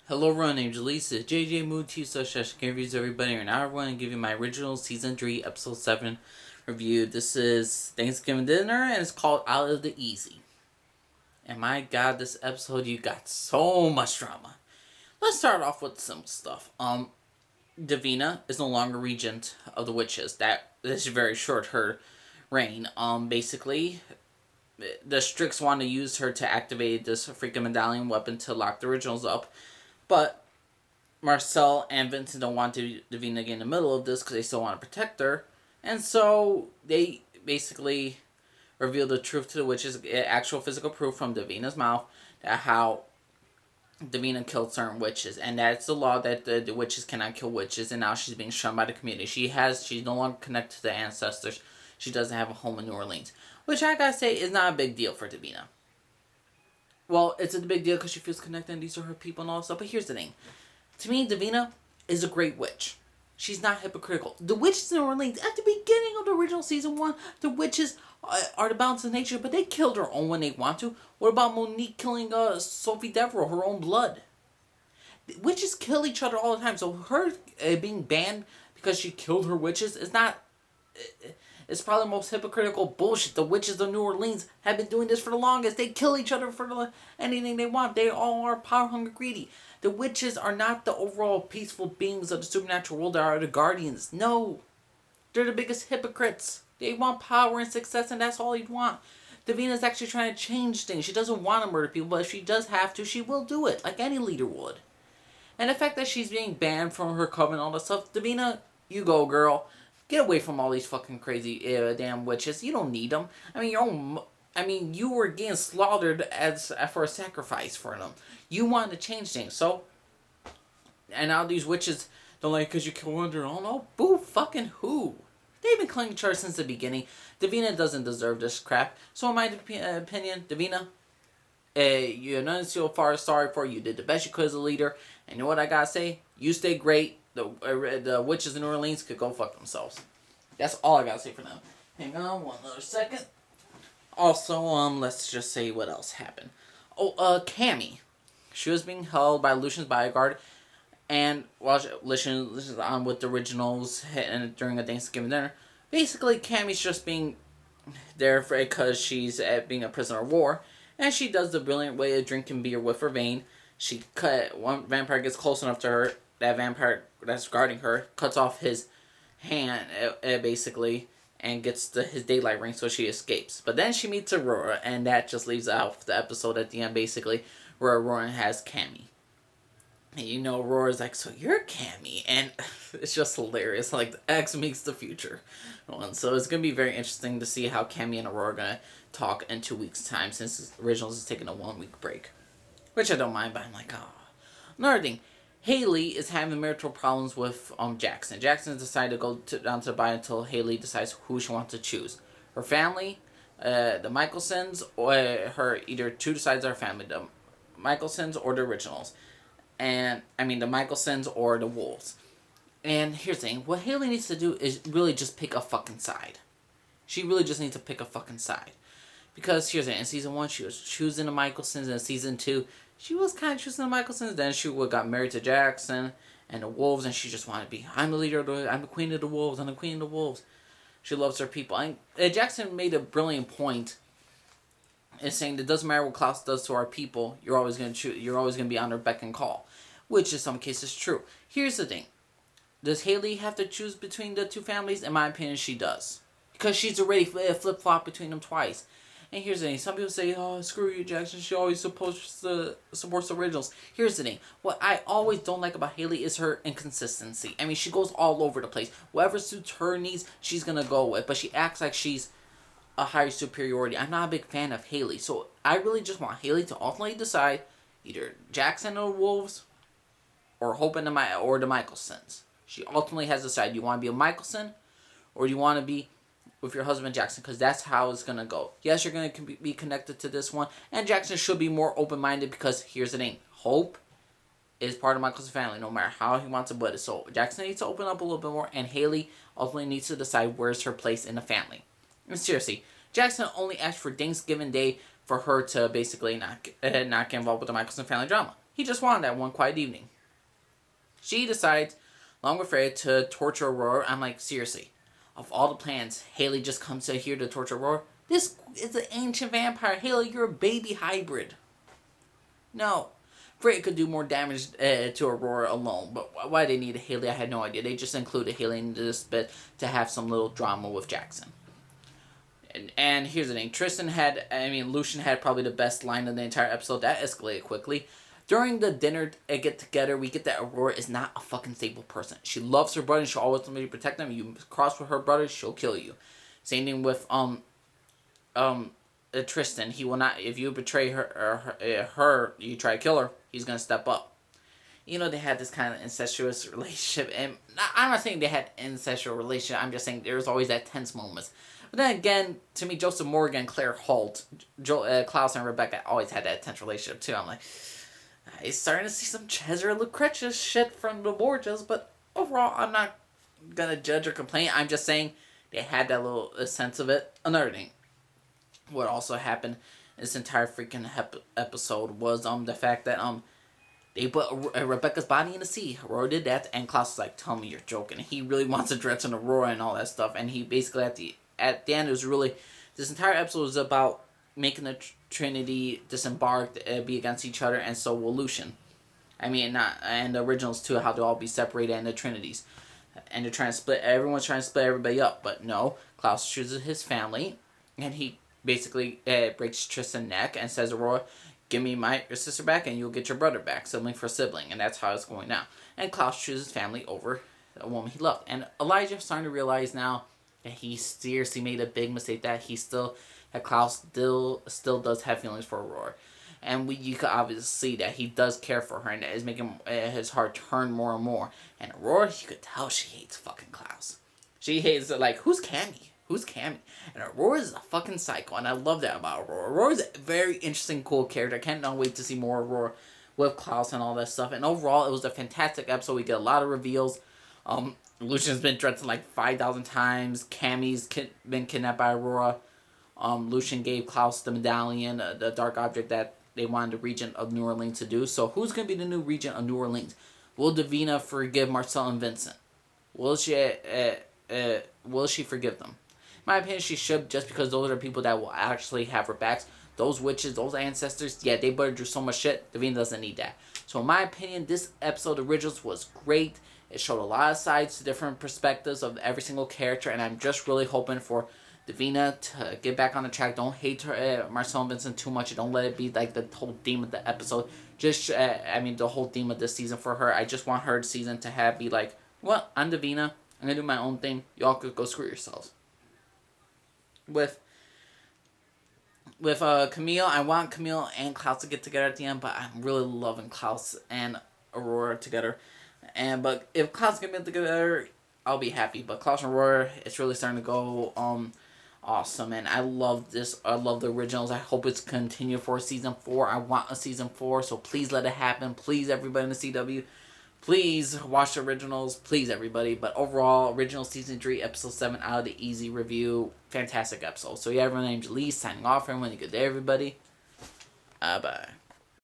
Hello everyone, named Lisa, JJ Moon T Slash Reviews everybody, and now I want to give you my original Season 3, Episode 7 review. This is Thanksgiving dinner, and it's called Out of the Easy. And my god, this episode, you got so much drama. Let's start off with some stuff. Davina is no longer regent of the witches. That is very short her reign. Basically, the Strix want to use her to activate this freaking medallion weapon to lock the originals up. But Marcel and Vincent don't want Davina to get in the middle of this because they still want to protect her. And so they basically reveal the truth to the witches, actual physical proof from Davina's mouth, that how Davina killed certain witches. And that's the law that the witches cannot kill witches. And now she's being shunned by the community. She's no longer connected to the ancestors. She doesn't have a home in New Orleans. Which I gotta say is not a big deal for Davina. Well, it's a big deal because she feels connected and these are her people and all that stuff. But here's the thing. To me, Davina is a great witch. She's not hypocritical. The witches in New Orleans, at the beginning of the original Season 1, the witches are the balance of nature, but they killed her own when they want to. What about Monique killing Sophie Devereaux, her own blood? Witches kill each other all the time, so her being banned because she killed her witches is not... It's probably the most hypocritical bullshit. The witches of New Orleans have been doing this for the longest. They kill each other for anything they want. They all are power-hungry, greedy. The witches are not the overall peaceful beings of the supernatural world that are the guardians. No. They're the biggest hypocrites. They want power and success, and that's all they want. Davina's actually trying to change things. She doesn't want to murder people, but if she does have to, she will do it, like any leader would. And the fact that she's being banned from her coven and all that stuff, Davina, you go, girl. Get away from all these fucking crazy damn witches. You don't need them. You were getting slaughtered for a sacrifice for them. You wanted to change things, so... And now these witches don't like because you killed one of their own. Oh, boo fucking who? They've been killing each other since the beginning. Davina doesn't deserve this crap. So in my opinion, Davina, you're none so far sorry for. You did the best you could as a leader. And you know what I gotta say? You stay great. The witches in New Orleans could go fuck themselves. That's all I gotta say for now. Hang on one other second. Also, let's just say what else happened. Cami. She was being held by Lucian's bodyguard, and while Lucian was on with the originals and during a Thanksgiving dinner, basically Cami's just being there because she's being a prisoner of war, and she does the brilliant way of drinking beer with her vein. One vampire gets close enough to her. That vampire that's guarding her cuts off his hand, basically, and gets his daylight ring, so she escapes. But then she meets Aurora, and that just leaves out the episode at the end, basically, where Aurora has Cami. And Aurora's like, so you're Cami, and it's just hilarious. Like, the X meets the future one. So it's going to be very interesting to see how Cami and Aurora are going to talk in 2 weeks' time, since Originals is taking a 1-week break. Which I don't mind, but I'm like, oh. Another thing. Hayley is having marital problems with Jackson. Jackson has decided to go down to the bar until Hayley decides who she wants to choose. Her family, the Michelsons, or either two decides our family, the Michelsons or the originals. The Michelsons or the Wolves. And here's the thing, what Hayley needs to do is really just pick a fucking side. She really just needs to pick a fucking side. Because here's the thing, in Season 1 she was choosing the Michelsons, and in Season 2 she was kind of choosing the Michelsons. Then she got married to Jackson and the Wolves, and she just wanted to be, I'm the queen of the Wolves, I'm the queen of the Wolves. She loves her people. And Jackson made a brilliant point in saying that it doesn't matter what Klaus does to our people, you're always going to be on their beck and call. Which in some cases is true. Here's the thing. Does Hayley have to choose between the two families? In my opinion, she does. Because she's already flip-flopped between them twice. And here's the thing. Some people say, oh, screw you, Jackson. She always supposed to support the originals. Here's the thing. What I always don't like about Hayley is her inconsistency. She goes all over the place. Whatever suits her needs, she's going to go with. But she acts like she's a higher superiority. I'm not a big fan of Hayley. So I really just want Hayley to ultimately decide either Jackson or the Wolves or Hope and the Michelsons. She ultimately has to decide, do you want to be a Michelson or do you want to be with your husband Jackson, because that's how it's going to go. Yes, you're going to be connected to this one, and Jackson should be more open-minded, because here's the thing. Hope is part of Michael's family, no matter how he wants to put it. So Jackson needs to open up a little bit more, and Hayley ultimately needs to decide where's her place in the family. And seriously, Jackson only asked for Thanksgiving Day for her to basically not get involved with the Michelson family drama. He just wanted that one quiet evening. She decides, along with Freya, to torture Aurora. I'm like, seriously, of all the plans, Hayley just comes here to torture Aurora? This is an ancient vampire. Hayley, you're a baby hybrid. No. Freya could do more damage to Aurora alone, but why they needed Hayley, I had no idea. They just included Hayley into this bit to have some little drama with Jackson. And here's the thing. Lucian had probably the best line of the entire episode. That escalated quickly. During the dinner get-together, we get that Aurora is not a fucking stable person. She loves her brother and she'll always want to protect them. You cross with her brother, she'll kill you. Same thing with Tristan. He will not, if you betray her, you try to kill her, he's going to step up. You know, they had this kind of incestuous relationship. And I'm not saying they had incestual relationship. I'm just saying there's always that tense moments. But then again, to me, Joseph Morgan, Claire Holt, Klaus and Rebecca always had that tense relationship too. I'm like, I'm starting to see some Cesare Lucretius shit from the Borgias, but overall, I'm not gonna judge or complain. I'm just saying they had that little sense of it. Another thing, what also happened in this entire freaking episode was the fact that they put Rebecca's body in the sea. Aurora did that, and Klaus was like, "Tell me you're joking." He really wants to dress on Aurora and all that stuff, and he basically at the end, it was really, this entire episode was about making the Trinity disembark, be against each other, and so will Lucian. And the originals too, how they'll all be separated and the Trinities. And they're trying to split, everyone's trying to split everybody up, but no, Klaus chooses his family, and he basically breaks Tristan's neck and says, Aurora, give me your sister back and you'll get your brother back, sibling for sibling, and that's how it's going now. And Klaus chooses family over a woman he loved. And Elijah's starting to realize now that he seriously made a big mistake, that Klaus still does have feelings for Aurora. And you could obviously see that he does care for her, and that is making his heart turn more and more. And Aurora, you could tell she hates fucking Klaus. She hates it, like, who's Cami? Who's Cami? And Aurora is a fucking psycho, and I love that about Aurora. Aurora's a very interesting, cool character. I cannot wait to see more Aurora with Klaus and all that stuff. And overall, it was a fantastic episode. We get a lot of reveals. Lucian's been threatened like 5,000 times. Cami's been kidnapped by Aurora. Lucian gave Klaus the medallion, the dark object that they wanted the regent of New Orleans to do. So who's going to be the new regent of New Orleans? Will Davina forgive Marcel and Vincent? Will she forgive them? In my opinion, she should, just because those are the people that will actually have her backs. Those witches, those ancestors, yeah, they better do so much shit. Davina doesn't need that. So in my opinion, this episode of Originals was great. It showed a lot of sides, different perspectives of every single character, and I'm just really hoping for Davina to get back on the track. Don't hate her, Marcel and Vincent too much. Don't let it be like the whole theme of the episode. The whole theme of this season for her. I just want her season to be like, well, I'm Davina. I'm going to do my own thing. Y'all could go screw yourselves. With Camille, I want Camille and Klaus to get together at the end, but I'm really loving Klaus and Aurora together. But if Klaus can get together, I'll be happy. But Klaus and Aurora, it's really starting to go awesome, and I love this. I love the originals. I hope it's continued for season 4. I want a season 4, so please let it happen. Please, everybody in the CW, please watch the originals. Please, everybody. But overall, original season 3, episode 7 out of the easy review. Fantastic episode. So yeah, everyone, named Lee signing off. Everyone, good day, everybody. Bye.